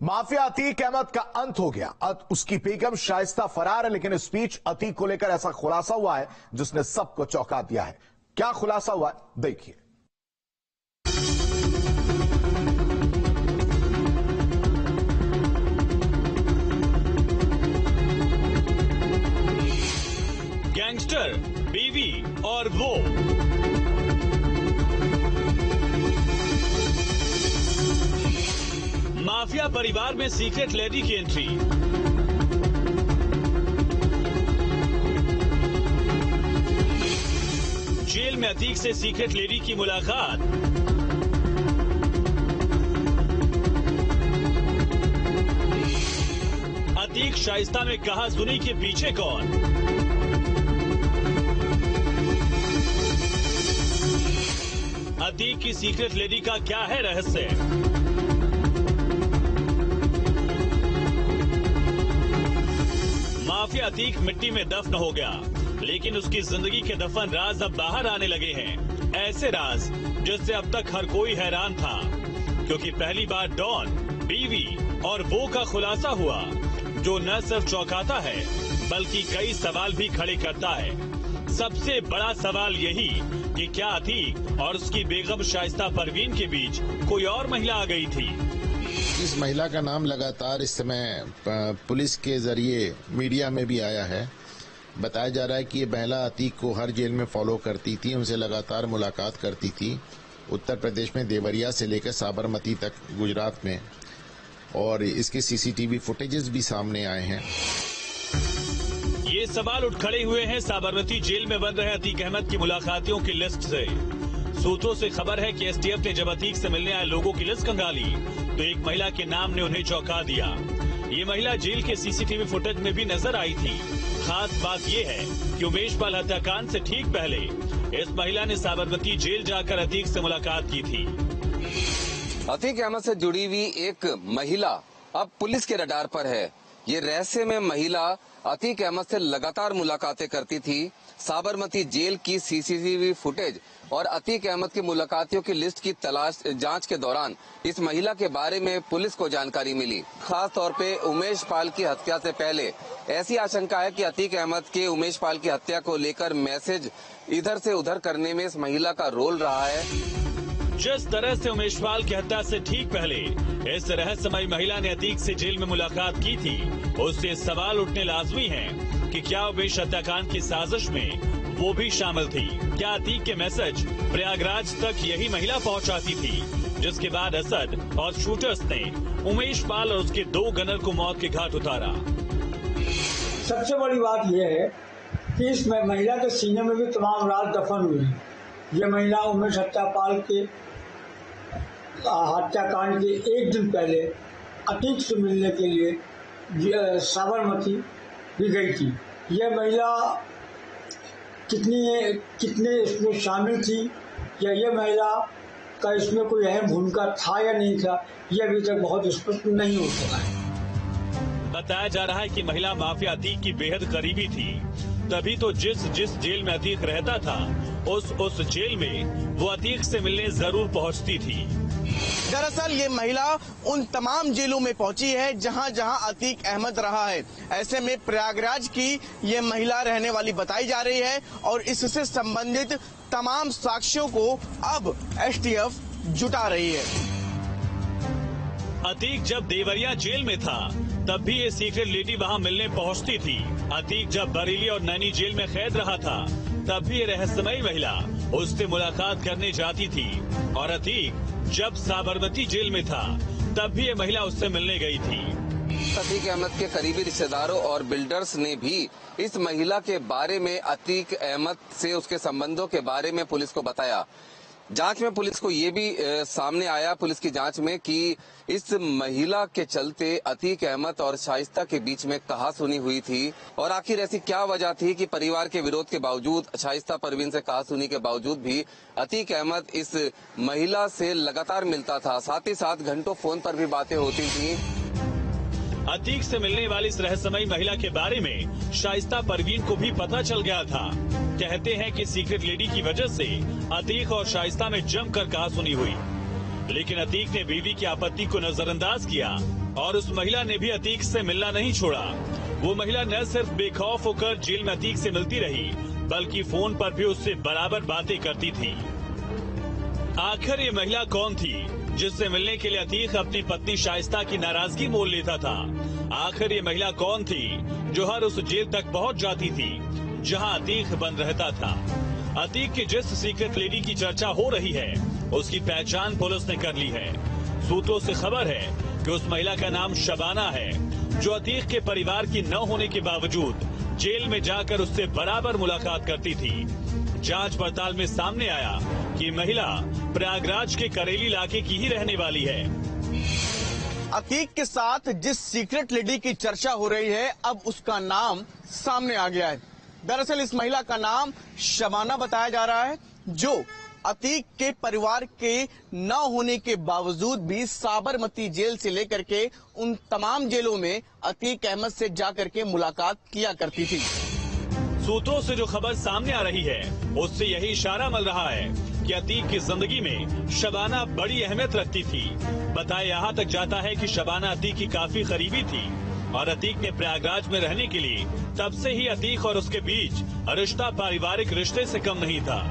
Mafia Atiq Ahmad का अंत हो गया। उसकी बेगम शाइस्ता फरार है, लेकिन इस बीच अतीक को लेकर ऐसा खुलासा हुआ है जिसने सबको चौंका दिया है। क्या खुलासा हुआ है, देखिए। गैंगस्टर, बीवी और वो। माफिया परिवार में सीक्रेट लेडी की एंट्री। जेल में अतीक से सीक्रेट लेडी की मुलाकात। अतीक शाइस्ता में कहा सुनी के पीछे कौन। अतीक की सीक्रेट लेडी का क्या है रहस्य। माफिया अतीक मिट्टी में दफन हो गया, लेकिन उसकी जिंदगी के दफन राज अब बाहर आने लगे हैं। ऐसे राज जिससे अब तक हर कोई हैरान था, क्योंकि पहली बार डॉन, बीवी और वो का खुलासा हुआ, जो न सिर्फ चौंकाता है बल्कि कई सवाल भी खड़े करता है। सबसे बड़ा सवाल यही कि क्या अतीक और उसकी बेगम शाइस्ता परवीन के बीच कोई और महिला आ गई थी। इस महिला का नाम लगातार इस समय पुलिस के जरिए मीडिया में भी आया है। बताया जा रहा है कि ये महिला अतीक को हर जेल में फॉलो करती थी, उनसे लगातार मुलाकात करती थी, उत्तर प्रदेश में देवरिया से लेकर साबरमती तक गुजरात में, और इसके सीसीटीवी फुटेजेस भी सामने आए हैं। ये सवाल उठ खड़े हुए हैं साबरमती जेल में बंद रहे अतीक अहमद की मुलाकातियों की लिस्ट से। सूत्रों से खबर है कि एसटीएफ ने जब अतीक से मिलने आए लोगों की लिस्ट खंगाली तो एक महिला के नाम ने उन्हें चौंका दिया। ये महिला जेल के सीसीटीवी फुटेज में भी नजर आई थी। खास बात ये है कि उमेश पाल हत्याकांड से ठीक पहले इस महिला ने साबरमती जेल जाकर अतीक से मुलाकात की थी। अतीक अहमद से जुड़ी हुई एक महिला अब पुलिस के रडार पर है। ये रहस्य में महिला अतीक अहमद से लगातार मुलाकातें करती थी। साबरमती जेल की सीसीटीवी फुटेज और अतीक अहमद की मुलाकातियों की लिस्ट की जांच के दौरान इस महिला के बारे में पुलिस को जानकारी मिली। खास तौर पे उमेश पाल की हत्या से पहले ऐसी आशंका है कि अतीक अहमद के उमेश पाल की हत्या को लेकर मैसेज इधर से उधर करने में इस महिला का रोल रहा है। जिस तरह से उमेश पाल की हत्या से ठीक पहले इस रहस्यमयी महिला ने अतीक से जेल में मुलाकात की थी, उससे सवाल उठने लाजमी है कि क्या उमेश हत्याकांड की साजिश में वो भी शामिल थी। क्या अतीक के मैसेज प्रयागराज तक यही महिला पहुंचाती थी, जिसके बाद असद और शूटर्स ने उमेश पाल और उसके 2 गनर को मौत के घाट उतारा। सबसे बड़ी बात यह है कि इस महिला के सीने में भी तमाम राज दफन हुई। ये महिला उमेश हत्यापाल के हत्याकांड के एक दिन पहले अतीक से मिलने के लिए साबरमती भी गई थी। यह महिला कितने इसमें शामिल थी, या यह महिला का इसमें कोई अहम भूमिका था या नहीं था, यह अभी तक बहुत स्पष्ट नहीं हो सका है। बताया जा रहा है कि महिला माफिया अतीक की बेहद करीबी थी, तभी तो जिस जेल में अतीक रहता था उस जेल में वो अतीक से मिलने जरूर पहुंचती थी। दरअसल ये महिला उन तमाम जेलों में पहुंची है जहां जहां अतीक अहमद रहा है। ऐसे में प्रयागराज की ये महिला रहने वाली बताई जा रही है, और इससे संबंधित तमाम साक्ष्यों को अब एसटीएफ जुटा रही है। अतीक जब देवरिया जेल में था तब भी ये सीक्रेट लेडी वहां मिलने पहुंचती थी। अतीक जब बरेली और नैनी जेल में कैद रहा था तब भी ये रहस्यमयी महिला उससे मुलाकात करने जाती थी, और अतीक जब साबरमती जेल में था तब भी ये महिला उससे मिलने गई थी। अतीक अहमद के करीबी रिश्तेदारों और बिल्डर्स ने भी इस महिला के बारे में, अतीक अहमद से उसके संबंधों के बारे में पुलिस को बताया। जांच में पुलिस को ये भी सामने आया, पुलिस की जांच में, कि इस महिला के चलते अतीक अहमद और शाइस्ता के बीच में कहासुनी हुई थी, और आखिर ऐसी क्या वजह थी कि परिवार के विरोध के बावजूद, शाइस्ता परवीन से कहासुनी के बावजूद भी अतीक अहमद इस महिला से लगातार मिलता था। साथ ही साथ घंटों फोन पर भी बातें होती थी। अतीक से मिलने वाली इस रहस्यमयी महिला के बारे में शाइस्ता परवीन को भी पता चल गया था। कहते हैं कि सीक्रेट लेडी की वजह से अतीक और शाइस्ता में जमकर कहासुनी हुई, लेकिन अतीक ने बीवी की आपत्ति को नजरअंदाज किया और उस महिला ने भी अतीक से मिलना नहीं छोड़ा। वो महिला न सिर्फ बेखौफ होकर जेल में अतीक से मिलती रही, बल्कि फोन पर भी उससे बराबर बातें करती थी। आखिर ये महिला कौन थी जिससे मिलने के लिए अतीक अपनी पत्नी शाइस्ता की नाराजगी मोल लेता था? आखिर ये महिला कौन थी जो हर उस जेल तक पहुंच जाती थी जहां अतीक बंद रहता था? अतीक की जिस सीक्रेट लेडी की चर्चा हो रही है, उसकी पहचान पुलिस ने कर ली है। सूत्रों से खबर है कि उस महिला का नाम शबाना है, जो अतीक के परिवार की न होने के बावजूद जेल में जाकर उससे बराबर मुलाकात करती थी। जांच पड़ताल में सामने आया कि महिला प्रयागराज के करेली इलाके की ही रहने वाली है। अतीक के साथ जिस सीक्रेट लेडी की चर्चा हो रही है, अब उसका नाम सामने आ गया है। दरअसल इस महिला का नाम शबाना बताया जा रहा है, जो अतीक के परिवार के न होने के बावजूद भी साबरमती जेल से लेकर के उन तमाम जेलों में अतीक अहमद से जाकर के मुलाकात किया करती थी। सूत्रों से जो खबर सामने आ रही है, उससे यही इशारा मिल रहा है कि अतीक की जिंदगी में शबाना बड़ी अहमियत रखती थी। बताया यहाँ तक जाता है कि शबाना अतीक की काफी करीबी थी और अतीक ने प्रयागराज में रहने के लिए तब से ही अतीक और उसके बीच रिश्ता पारिवारिक रिश्ते से कम नहीं था।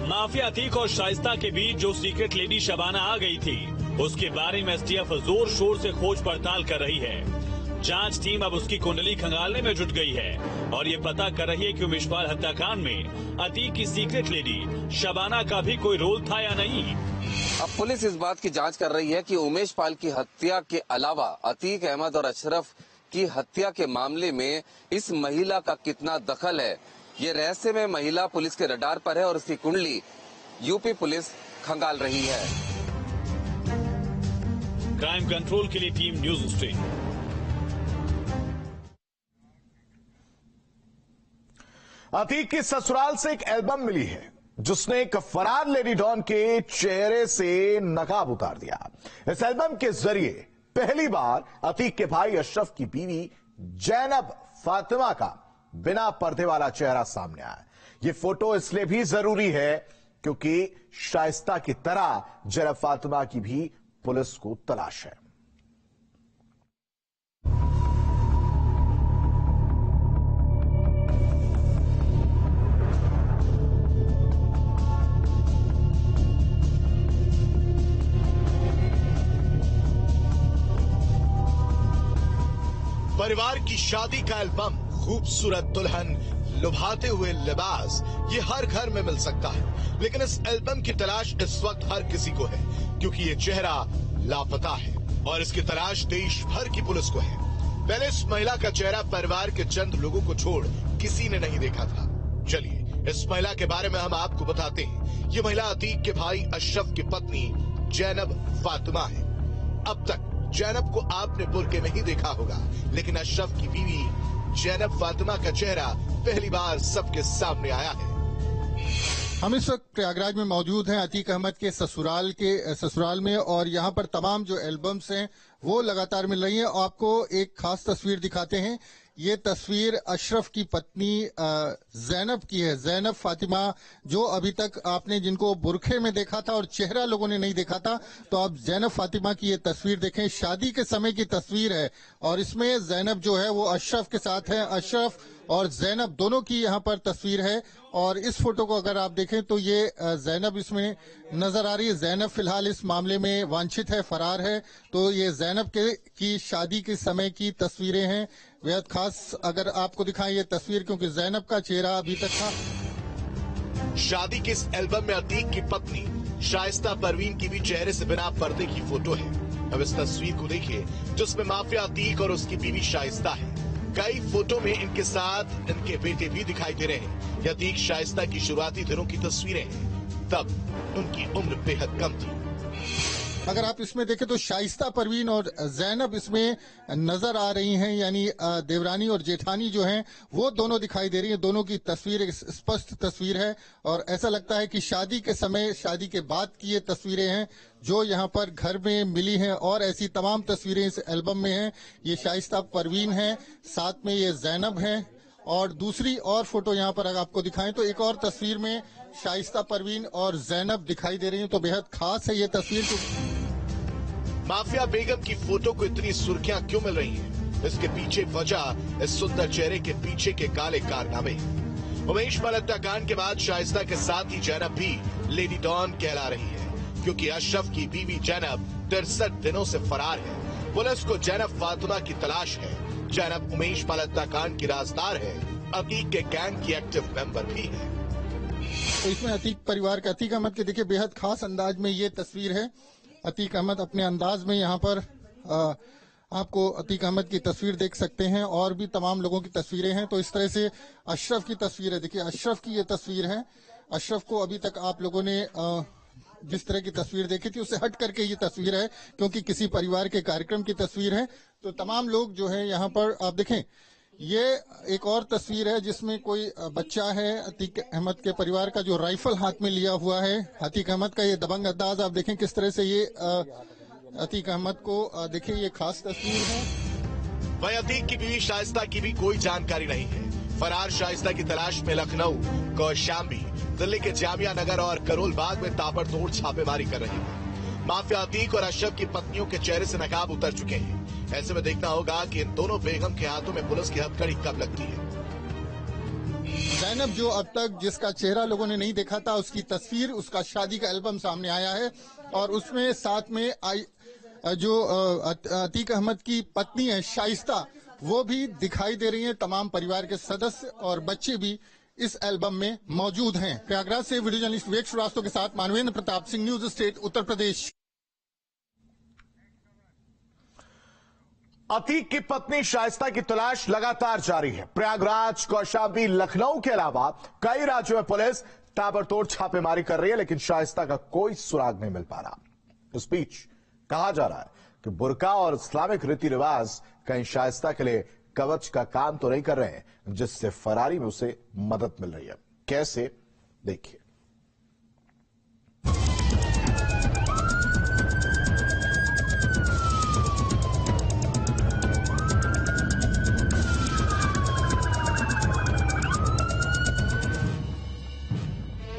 माफिया अतीक और शाइस्ता के बीच जो सीक्रेट लेडी शबाना आ गई थी, उसके बारे में एसटीएफ जोर शोर से खोज पड़ताल कर रही है। जांच टीम अब उसकी कुंडली खंगालने में जुट गई है और ये पता कर रही है कि उमेशपाल हत्याकांड में अतीक की सीक्रेट लेडी शबाना का भी कोई रोल था या नहीं। अब पुलिस इस बात की जांच कर रही है कि उमेशपाल की हत्या के अलावा अतीक अहमद और अशरफ की हत्या के मामले में इस महिला का कितना दखल है। ये रहस्यमय महिला पुलिस के रडार पर है और उसकी कुंडली यूपी पुलिस खंगाल रही है। क्राइम कंट्रोल के लिए टीम न्यूज स्टेशन। अतीक की ससुराल से एक एल्बम मिली है जिसने एक फरार लेडी डॉन के चेहरे से नकाब उतार दिया। इस एल्बम के जरिए पहली बार अतीक के भाई अशरफ की बीवी जैनब फातिमा का बिना पर्दे वाला चेहरा सामने आया। ये फोटो इसलिए भी जरूरी है क्योंकि शाइस्ता की तरह जैनब फातिमा की भी पुलिस को तलाश है। परिवार की शादी का एल्बम, खूबसूरत दुल्हन, लुभाते हुए लिबास, ये हर घर में मिल सकता है, लेकिन इस एल्बम की तलाश इस वक्त हर किसी को है क्योंकि ये चेहरा लापता है और इसकी तलाश देश भर की पुलिस को है। पहले इस महिला का चेहरा परिवार के चंद लोगों को छोड़ किसी ने नहीं देखा था। चलिए इस महिला के बारे में हम आपको बताते हैं। ये महिला अतीक के भाई अशरफ की पत्नी जैनब फातिमा है। अब तक जैनब को आपने बुरके में ही देखा होगा, लेकिन अशरफ की बीवी जैनब फातिमा का चेहरा पहली बार सबके सामने आया है। हम इस वक्त प्रयागराज में मौजूद हैं अतीक अहमद के ससुराल में, और यहाँ पर तमाम जो एल्बम्स हैं वो लगातार मिल रही हैं। आपको एक खास तस्वीर दिखाते हैं। ये तस्वीर अशरफ की पत्नी जैनब की है, जैनब फातिमा, जो अभी तक आपने जिनको बुरखे में देखा था और चेहरा लोगों ने नहीं देखा था। तो आप जैनब फातिमा की ये तस्वीर देखें, शादी के समय की तस्वीर है और इसमें जैनब जो है वो अशरफ के साथ है। अशरफ और जैनब दोनों की यहाँ पर तस्वीर है और इस फोटो को अगर आप देखें तो ये जैनब इसमें नजर आ रही है। जैनब फिलहाल इस मामले में वांछित है, फरार है। तो ये जैनब की शादी के समय की तस्वीरें हैं। बेहद खास अगर आपको दिखाएं ये तस्वीर, क्योंकि जैनब का चेहरा अभी तक था। शादी के इस एल्बम में अतीक की पत्नी शाइस्ता परवीन की भी चेहरे से बिना पर्दे की फोटो है। अब इस तस्वीर को देखिए जिसमें माफिया अतीक और उसकी बीवी शाइस्ता है। कई फोटो में इनके साथ इनके बेटे भी दिखाई दे रहे हैं। अतीक शाइस्ता की शुरुआती दिनों की तस्वीरें हैं, तब उनकी उम्र बेहद कम थी। अगर आप इसमें देखें तो शाइस्ता परवीन और जैनब इसमें नजर आ रही हैं, यानी देवरानी और जेठानी जो हैं वो दोनों दिखाई दे रही हैं। दोनों की तस्वीर एक स्पष्ट तस्वीर है और ऐसा लगता है कि शादी के समय, शादी के बाद की ये तस्वीरें हैं जो यहाँ पर घर में मिली हैं। और ऐसी तमाम तस्वीरें इस एल्बम में हैं। ये शाइस्ता परवीन है, साथ में ये जैनब है और दूसरी और फोटो यहाँ पर अगर आपको दिखाएं तो एक और तस्वीर में शाइस्ता परवीन और जैनब दिखाई दे रही हैं। तो बेहद खास है ये तस्वीर। माफिया बेगम की फोटो को इतनी सुर्खियां क्यों मिल रही हैं? इसके पीछे वजह इस सुंदर चेहरे के पीछे के काले कारनामे। उमेश मल्होत्रा कांड के बाद शाइस्ता के साथ ही जैनब भी लेडी डॉन कहला रही है, क्योंकि अशरफ की बीवी जैनब 63 दिनों से फरार है। पुलिस को जैनब फातिमा की तलाश है। जैनब उमेश मल्होत्रा कांड की राजदार है, अतीक के गैंग की एक्टिव मेंबर भी है। तो इसमें अतीक परिवार के अतीक अहमद के देखिए बेहद खास अंदाज में ये तस्वीर है। अतीक अहमद अपने अंदाज में यहाँ पर आपको अतीक अहमद की तस्वीर देख सकते हैं और भी तमाम लोगों की तस्वीरें हैं। तो इस तरह से अशरफ की तस्वीर है, देखिए अशरफ की ये तस्वीर है। अशरफ को अभी तक आप लोगों ने जिस तरह की तस्वीर देखी थी उससे हट करके ये तस्वीर है, क्योंकि किसी परिवार के कार्यक्रम की तस्वीर है। तो तमाम लोग जो है यहाँ पर आप देखें, ये एक और तस्वीर है जिसमें कोई बच्चा है अतीक अहमद के परिवार का जो राइफल हाथ में लिया हुआ है। अतीक अहमद का ये दबंग अंदाज आप देखें किस तरह से ये अतीक अहमद को देखिए, ये खास तस्वीर है। वहीं अतीक की बीवी शाइस्ता की भी कोई जानकारी नहीं है। फरार शाइस्ता की तलाश में लखनऊ, कौशाम्बी, दिल्ली के जामिया नगर और करोल बाग में ताबड़तोड़ छापेमारी कर रही है। माफिया अतीक और अशरफ की पत्नियों के चेहरे से नकाब उतर चुके हैं। ऐसे में देखना होगा कि इन दोनों बेगम के हाथों में पुलिस की हथकड़ी कब लगती है। जैनब जो अब तक जिसका चेहरा लोगों ने नहीं देखा था, उसकी तस्वीर, उसका शादी का एल्बम सामने आया है और उसमें साथ में जो अतीक अहमद की पत्नी है शाइस्ता, वो भी दिखाई दे रही हैं। तमाम परिवार के सदस्य और बच्चे भी इस एल्बम में मौजूद हैं। प्रयागराज से वीडियो जर्नलिस्ट विवेक श्रीवास्तव के साथ मानवेंद्र प्रताप सिंह, न्यूज स्टेट, उत्तर प्रदेश। अतीक की पत्नी शाइस्ता की तलाश लगातार जारी है। प्रयागराज, कौशाम्बी, लखनऊ के अलावा कई राज्यों में पुलिस ताबड़तोड़ छापेमारी कर रही है, लेकिन शाइस्ता का कोई सुराग नहीं मिल पा रहा। इस बीच कहा जा रहा है कि बुर्का और इस्लामिक रीति रिवाज कहीं शाइस्ता के लिए कवच का काम तो नहीं कर रहे हैं, जिससे फरारी में उसे मदद मिल रही है। कैसे, देखिए।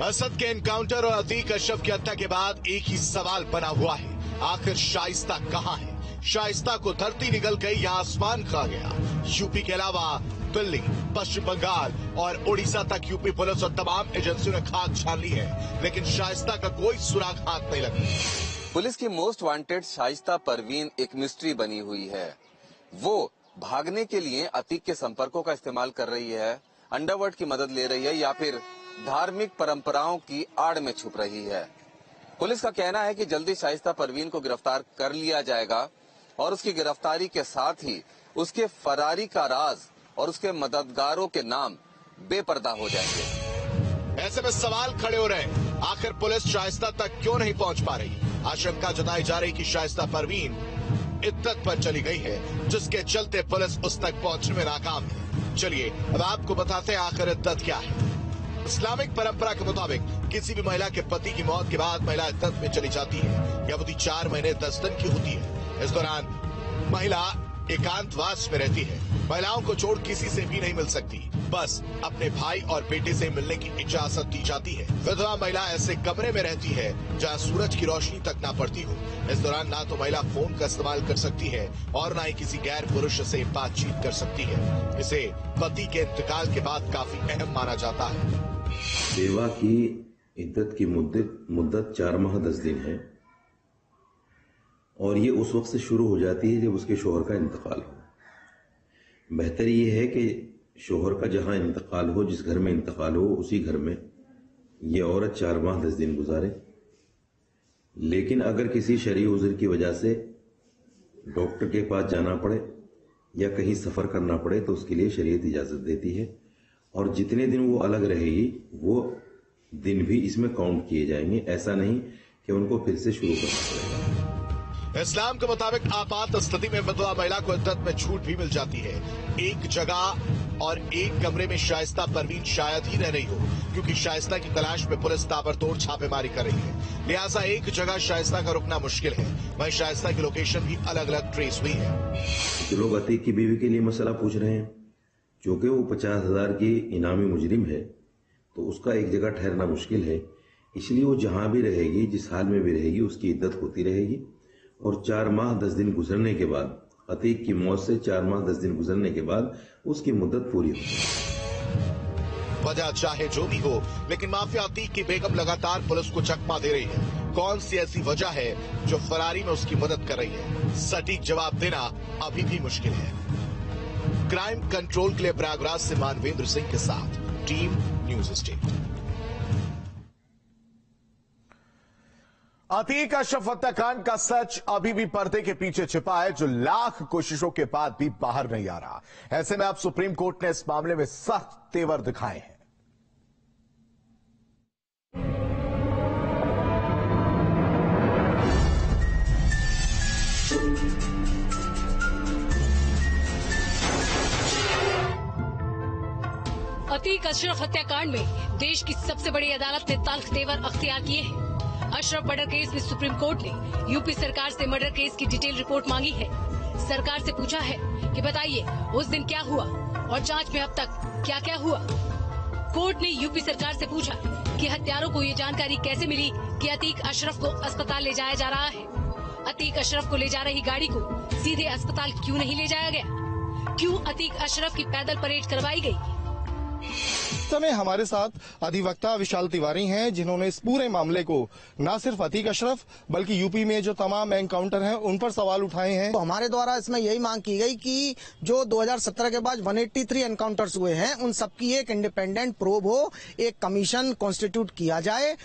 असद के एनकाउंटर और अतीक अशरफ की हत्या के बाद एक ही सवाल बना हुआ है, आखिर शाइस्ता कहां है? शाइस्ता को धरती निगल गई या आसमान खा गया? यूपी के अलावा दिल्ली, पश्चिम बंगाल और उड़ीसा तक यूपी पुलिस और तमाम एजेंसियों ने खाक छान ली है, लेकिन शाइस्ता का कोई सुराग हाथ नहीं लगा। पुलिस की मोस्ट वांटेड शाइस्ता परवीन एक मिस्ट्री बनी हुई है। वो भागने के लिए अतीक के संपर्कों का इस्तेमाल कर रही है, अंडरवर्ल्ड की मदद ले रही है या फिर धार्मिक परंपराओं की आड़ में छुप रही है। पुलिस का कहना है कि जल्दी शाइस्ता परवीन को गिरफ्तार कर लिया जाएगा और उसकी गिरफ्तारी के साथ ही उसके फरारी का राज और उसके मददगारों के नाम बेपर्दा हो जाएंगे। ऐसे में सवाल खड़े हो रहे हैं, आखिर पुलिस शाइस्ता तक क्यों नहीं पहुंच पा रही? आशंका जताई जा रही कि शाइस्ता परवीन इद्दत पर चली गई है, जिसके चलते पुलिस उस तक पहुंचने में नाकाम है। चलिए अब आपको बताते हैं आखिर इद्दत क्या है। इस्लामिक परंपरा के मुताबिक किसी भी महिला के पति की मौत के बाद महिला इद्दत में चली जाती है। यह अवधि 4 महीने 10 दिन की होती है। इस दौरान महिला एकांतवास में रहती है। महिलाओं को छोड़ किसी से भी नहीं मिल सकती, बस अपने भाई और बेटे से मिलने की इजाजत दी जाती है। विधवा महिला ऐसे कमरे में रहती है जहां सूरज की रोशनी तक ना पड़ती हो। इस दौरान ना तो महिला फोन का इस्तेमाल कर सकती है और ना ही किसी गैर पुरुष से बातचीत कर सकती है। इसे पति के इंतकाल के बाद काफी अहम माना जाता है। बेवा की इद्दत की मुद्दत 4 माह 10 दिन है और ये उस वक्त से शुरू हो जाती है जब उसके शोहर का इंतकाल हो। बेहतर ये है कि शोहर का जहां इंतकाल हो, जिस घर में इंतकाल हो, उसी घर में ये औरत 4 माह 10 दिन गुजारे। लेकिन अगर किसी शरई उज़्र की वजह से डॉक्टर के पास जाना पड़े या कहीं सफर करना पड़े तो उसके लिए शरीयत इजाजत देती है और जितने दिन वो अलग रहेगी वो दिन भी इसमें काउंट किए जाएंगे। ऐसा नहीं कि उनको फिर से शुरू करना पड़ेगा। इस्लाम के मुताबिक आपात स्थिति में विधवा महिला को इद्दत में छूट भी मिल जाती है। एक जगह और एक कमरे में शाइस्ता परवीन शायद ही रह रही हो, क्योंकि शाइस्ता की तलाश में पुलिस ताबड़तोड़ छापेमारी कर रही है। लिहाजा एक जगह शाइस्ता का रुकना मुश्किल है। वहीं शाइस्ता की लोकेशन भी अलग अलग ट्रेस हुई है। जो लोग अतीक की बीवी के लिए मसला पूछ रहे हैं, चूंकि वो 50,000 की इनामी मुजरिम है तो उसका एक जगह ठहरना मुश्किल है, इसलिए वो जहां भी रहेगी, जिस हाल में भी रहेगी, उसकी इद्दत होती रहेगी और 4 माह 10 दिन गुजरने के बाद, अतीक की मौत से 4 माह 10 दिन गुजरने के बाद उसकी मुद्दत पूरी हो। वजह चाहे जो भी हो, लेकिन माफिया अतीक की बेगम लगातार पुलिस को चकमा दे रही है। कौन सी ऐसी वजह है जो फरारी में उसकी मदद कर रही है? सटीक जवाब देना अभी भी मुश्किल है। क्राइम कंट्रोल के लिए प्रयागराज से मानवेंद्र सिंह के साथ team news state. Atiq Ashraf हत्याकांड का सच अभी भी पर्दे के पीछे छिपा है, जो लाख कोशिशों के बाद भी बाहर नहीं आ रहा। ऐसे में अब सुप्रीम कोर्ट ने इस मामले में सख्त तेवर दिखाए हैं। अतीक अशरफ हत्याकांड में देश की सबसे बड़ी अदालत ने तल्ख तेवर अख्तियार किए हैं। अशरफ मर्डर केस में सुप्रीम कोर्ट ने यूपी सरकार से मर्डर केस की डिटेल रिपोर्ट मांगी है। सरकार से पूछा है कि बताइए उस दिन क्या हुआ और जांच में अब तक क्या क्या हुआ। कोर्ट ने यूपी सरकार से पूछा कि हत्यारों को ये जानकारी कैसे मिली कि अतीक अशरफ को अस्पताल ले जाया जा रहा है। अतीक अशरफ को ले जा रही गाड़ी को सीधे अस्पताल क्यों नहीं ले जाया गया? क्यों अतीक अशरफ की पैदल परेड करवाई गई? समय हमारे साथ अधिवक्ता विशाल तिवारी हैं, जिन्होंने इस पूरे मामले को न सिर्फ अतीक अशरफ बल्कि यूपी में जो तमाम एनकाउंटर हैं उन पर सवाल उठाए हैं। तो हमारे द्वारा इसमें यही मांग की गई कि जो 2017 के बाद 183 एनकाउंटर्स हुए हैं उन सबकी एक इंडिपेंडेंट प्रोब हो, एक कमीशन कॉन्स्टिट्यूट किया जाए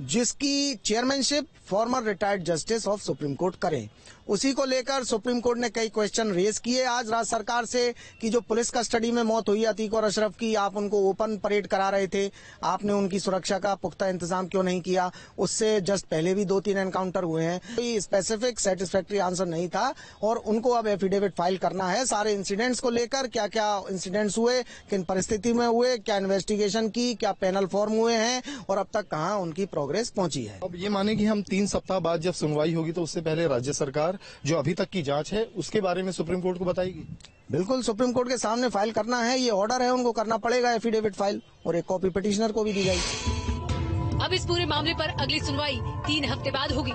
जिसकी chairmanship farmer retired justice of supreme court करें। उसी को लेकर सुप्रीम कोर्ट ने कई क्वेश्चन रेज किए आज राज्य सरकार से कि जो पुलिस कस्टडी में मौत हुई अतीक और अशरफ की, आप उनको ओपन परेड करा रहे थे, आपने उनकी सुरक्षा का पुख्ता इंतजाम क्यों नहीं किया? उससे जस्ट पहले भी 2-3 एनकाउंटर हुए हैं। कोई स्पेसिफिक सेटिस्फैक्ट्री आंसर नहीं था और उनको अब एफिडेविट फाइल करना है सारे इंसिडेंट्स को लेकर, क्या क्या इंसिडेंट्स हुए, किन परिस्थिति में हुए, क्या इन्वेस्टिगेशन की, क्या पैनल फॉर्म हुए हैं और अब तक कहाँ उनकी प्रोग्रेस पहुंची है। अब ये माने कि हम 3 सप्ताह बाद जब सुनवाई होगी तो उससे पहले राज्य सरकार जो अभी तक की जांच है उसके बारे में सुप्रीम कोर्ट को बताएगी। बिल्कुल, सुप्रीम कोर्ट के सामने फाइल करना है, ये ऑर्डर है, उनको करना पड़ेगा एफिडेविट फाइल और एक कॉपी पिटिशनर को भी दी जाएगी। अब इस पूरे मामले पर अगली सुनवाई 3 हफ्ते बाद होगी।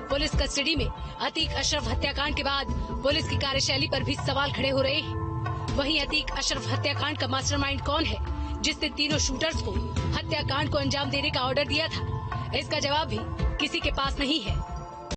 पुलिस कस्टडी में अतीक अशरफ हत्याकांड के बाद पुलिस की कार्यशैली पर भी सवाल खड़े हो रहे हैं। वहीं अतीक अशरफ हत्याकांड का मास्टरमाइंड कौन है जिसने तीनों शूटर्स को हत्याकांड को अंजाम देने का ऑर्डर दिया था? इसका जवाब भी किसी के पास नहीं है।